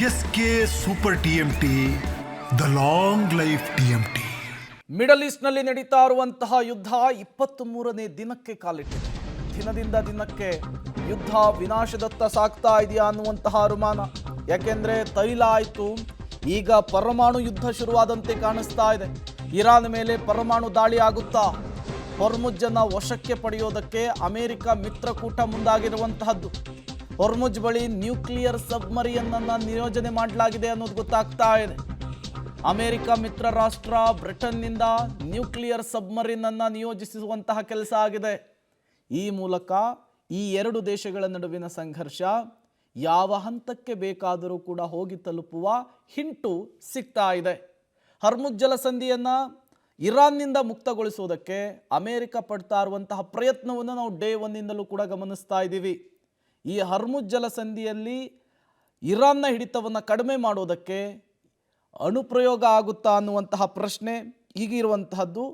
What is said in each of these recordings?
SK super TMT, the long life TMT. ಮಿಡಲ್ ಈಸ್ಟ್ನಲ್ಲಿ ನಡೀತಾ ಇರುವಂತಹ ಯುದ್ಧ 23ನೇ ದಿನಕ್ಕೆ ಕಾಲಿಟ್ಟಿದೆ. ದಿನದಿಂದ ದಿನಕ್ಕೆ ಯುದ್ಧ ವಿನಾಶದತ್ತ ಸಾಗ್ತಾ ಇದೆಯಾ ಅನ್ನುವಂತಹ ಅನುಮಾನ. ಯಾಕೆಂದ್ರೆ ತೈಲ ಆಯಿತು, ಈಗ ಪರಮಾಣು ಯುದ್ಧ ಶುರುವಾದಂತೆ ಕಾಣಿಸ್ತಾ ಇದೆ. ಇರಾನ್ ಮೇಲೆ ಪರಮಾಣು ದಾಳಿ ಆಗುತ್ತಾ? ಹೊರ್ಮುಜ್ಜನ್ನು ವಶಕ್ಕೆ ಪಡೆಯೋದಕ್ಕೆ ಅಮೆರಿಕ ಮಿತ್ರಕೂಟ ಮುಂದಾಗಿರುವಂತಹದ್ದು. ಹೊರ್ಮುಜ್ ಬಳಿ ನ್ಯೂಕ್ಲಿಯರ್ ಸಬ್ಮರಿಯನ್ನನ್ನು ನಿಯೋಜನೆ ಮಾಡಲಾಗಿದೆ ಅನ್ನೋದು ಗೊತ್ತಾಗ್ತಾ ಇದೆ. ಅಮೆರಿಕ ಮಿತ್ರ ರಾಷ್ಟ್ರ ಬ್ರಿಟನ್ನಿಂದ ನ್ಯೂಕ್ಲಿಯರ್ ಸಬ್ಮರಿನ್ ಅನ್ನು ನಿಯೋಜಿಸುವಂತಹ ಕೆಲಸ ಆಗಿದೆ. ಈ ಮೂಲಕ ಈ ಎರಡು ದೇಶಗಳ ನಡುವಿನ ಸಂಘರ್ಷ ಯಾವ ಹಂತಕ್ಕೆ ಬೇಕಾದರೂ ಕೂಡ ಹೋಗಿ ತಲುಪುವ ಹಿಂಟು ಸಿಗ್ತಾ ಇದೆ. ಹರ್ಮುಜ್ ಜಲಸಂಧಿಯನ್ನು ಇರಾನ್ನಿಂದ ಮುಕ್ತಗೊಳಿಸುವುದಕ್ಕೆ ಅಮೆರಿಕ ಪಡ್ತಾ ಇರುವಂತಹ ಪ್ರಯತ್ನವನ್ನು ನಾವು ಡೇ ಒನ್ನಿಂದಲೂ ಕೂಡ ಗಮನಿಸ್ತಾ ಇದ್ದೀವಿ. ಈ ಹರ್ಮುಜ್ ಜಲಸಂಧಿಯಲ್ಲಿ ಇರಾನ್ನ ಹಿಡಿತವನ್ನು ಕಡಿಮೆ ಮಾಡೋದಕ್ಕೆ ಅಣುಪ್ರಯೋಗ ಆಗುತ್ತಾ ಅನ್ನುವಂತಹ ಪ್ರಶ್ನೆ ಈಗಿರುವಂತಹದ್ದು.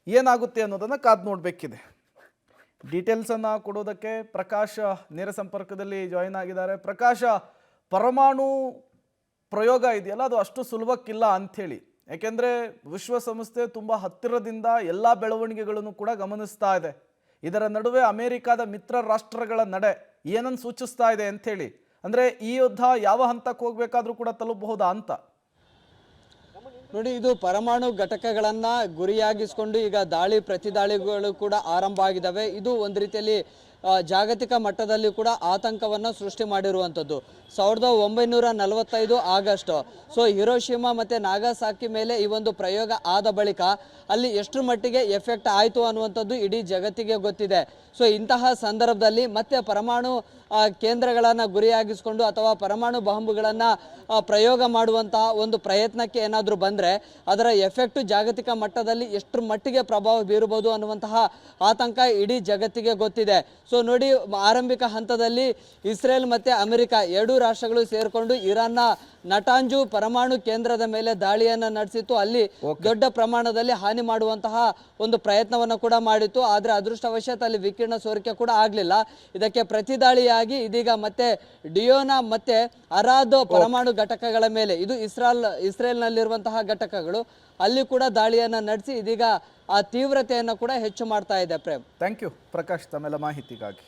ಏನಾಗುತ್ತೆ ಅನ್ನೋದನ್ನು ಕಾದು ನೋಡಬೇಕಿದೆ. ಡೀಟೇಲ್ಸನ್ನು ಕೊಡೋದಕ್ಕೆ ಪ್ರಕಾಶ್ ನೇರ ಸಂಪರ್ಕದಲ್ಲಿ ಜಾಯಿನ್ ಆಗಿದ್ದಾರೆ. ಪ್ರಕಾಶ, ಪರಮಾಣು ಪ್ರಯೋಗ ಇದೆಯಲ್ಲ, ಅದು ಅಷ್ಟು ಸುಲಭಕ್ಕಿಲ್ಲ ಅಂಥೇಳಿ. ಯಾಕೆಂದರೆ ವಿಶ್ವಸಂಸ್ಥೆ ತುಂಬ ಹತ್ತಿರದಿಂದ ಎಲ್ಲ ಬೆಳವಣಿಗೆಗಳನ್ನು ಕೂಡ ಗಮನಿಸ್ತಾ ಇದೆ. ಇದರ ನಡುವೆ ಅಮೆರಿಕದ ಮಿತ್ರ ರಾಷ್ಟ್ರಗಳ ನಡೆ ಏನನ್ನು ಸೂಚಿಸ್ತಾ ಇದೆ ಅಂಥೇಳಿ, ಅಂದರೆ ಈ ಯುದ್ಧ ಯಾವ ಹಂತಕ್ಕೆ ಹೋಗಬೇಕಾದ್ರೂ ಕೂಡ ತಲುಪಬಹುದಾ ಅಂತ? ನೋಡಿ, ಇದು ಪರಮಾಣು ಘಟಕಗಳನ್ನ ಗುರಿಯಾಗಿಸಿಕೊಂಡು ಈಗ ದಾಳಿ ಪ್ರತಿದಾಳಿಗಳು ಕೂಡ ಆರಂಭ ಆಗಿದ್ದಾವೆ. ಇದು ಒಂದು ರೀತಿಯಲ್ಲಿ ಜಾಗತಿಕ ಮಟ್ಟದಲ್ಲಿ ಕೂಡ ಆತಂಕವನ್ನು ಸೃಷ್ಟಿ ಮಾಡಿರುವಂಥದ್ದು. 1945 ಆಗಸ್ಟ್ ಹಿರೋಶಿಮಾ ಮತ್ತು ನಾಗಾಸಾಕಿ ಮೇಲೆ ಈ ಒಂದು ಪ್ರಯೋಗ ಆದ ಬಳಿಕ ಅಲ್ಲಿ ಎಷ್ಟರ ಮಟ್ಟಿಗೆ ಎಫೆಕ್ಟ್ ಆಯಿತು ಅನ್ನುವಂಥದ್ದು ಇಡೀ ಜಗತ್ತಿಗೆ ಗೊತ್ತಿದೆ. ಇಂತಹ ಸಂದರ್ಭದಲ್ಲಿ ಮತ್ತೆ ಪರಮಾಣು ಕೇಂದ್ರಗಳನ್ನು ಗುರಿಯಾಗಿಸಿಕೊಂಡು ಅಥವಾ ಪರಮಾಣು ಬಾಂಬುಗಳನ್ನು ಪ್ರಯೋಗ ಮಾಡುವಂತಹ ಒಂದು ಪ್ರಯತ್ನಕ್ಕೆ ಏನಾದರೂ ಬಂದರೆ ಅದರ ಎಫೆಕ್ಟು ಜಾಗತಿಕ ಮಟ್ಟದಲ್ಲಿ ಎಷ್ಟರ ಮಟ್ಟಿಗೆ ಪ್ರಭಾವ ಬೀರಬಹುದು ಅನ್ನುವಂತಹ ಆತಂಕ ಇಡೀ ಜಗತ್ತಿಗೆ ಗೊತ್ತಿದೆ. ನೋಡಿ, ಆರಂಭಿಕ ಹಂತದಲ್ಲಿ ಇಸ್ರೇಲ್ ಮತ್ತು ಅಮೆರಿಕ ಎರಡೂ ರಾಷ್ಟ್ರಗಳು ಸೇರಿಕೊಂಡು ಇರಾನ್ನ ನಟಾಂಜು ಪರಮಾಣು ಕೇಂದ್ರದ ಮೇಲೆ ದಾಳಿಯನ್ನು ನಡೆಸಿತ್ತು. ಅಲ್ಲಿ ದೊಡ್ಡ ಪ್ರಮಾಣದಲ್ಲಿ ಹಾನಿ ಮಾಡುವಂತಹ ಒಂದು ಪ್ರಯತ್ನವನ್ನು ಕೂಡ ಮಾಡಿತ್ತು. ಆದರೆ ಅದೃಷ್ಟವಶಾತ್ ಅಲ್ಲಿ ವಿಕಿರಣ ಸೋರಿಕೆ ಕೂಡ ಆಗಲಿಲ್ಲ. ಇದಕ್ಕೆ ಪ್ರತಿದಾಳಿಯಾಗಿ ಇದೀಗ ಮತ್ತೆ ಡಿಯೋನಾ ಮತ್ತೆ ಅರಾದ್ ಪರಮಾಣು ಘಟಕಗಳ ಮೇಲೆ, ಇದು ಇಸ್ರೇಲ್ನಲ್ಲಿರುವಂತಹ ಘಟಕಗಳು, ಅಲ್ಲಿ ಕೂಡ ದಾಳಿಯನ್ನು ನಡೆಸಿ ಇದೀಗ ಆ ತೀವ್ರತೆಯನ್ನು ಕೂಡ ಹೆಚ್ಚು ಮಾಡ್ತಾ ಇದೆ. ಪ್ರೇಮ್, ಥ್ಯಾಂಕ್ ಯು ಪ್ರಕಾಶ್ ತಮ್ಮೆಲ್ಲ ಮಾಹಿತಿಗಾಗಿ.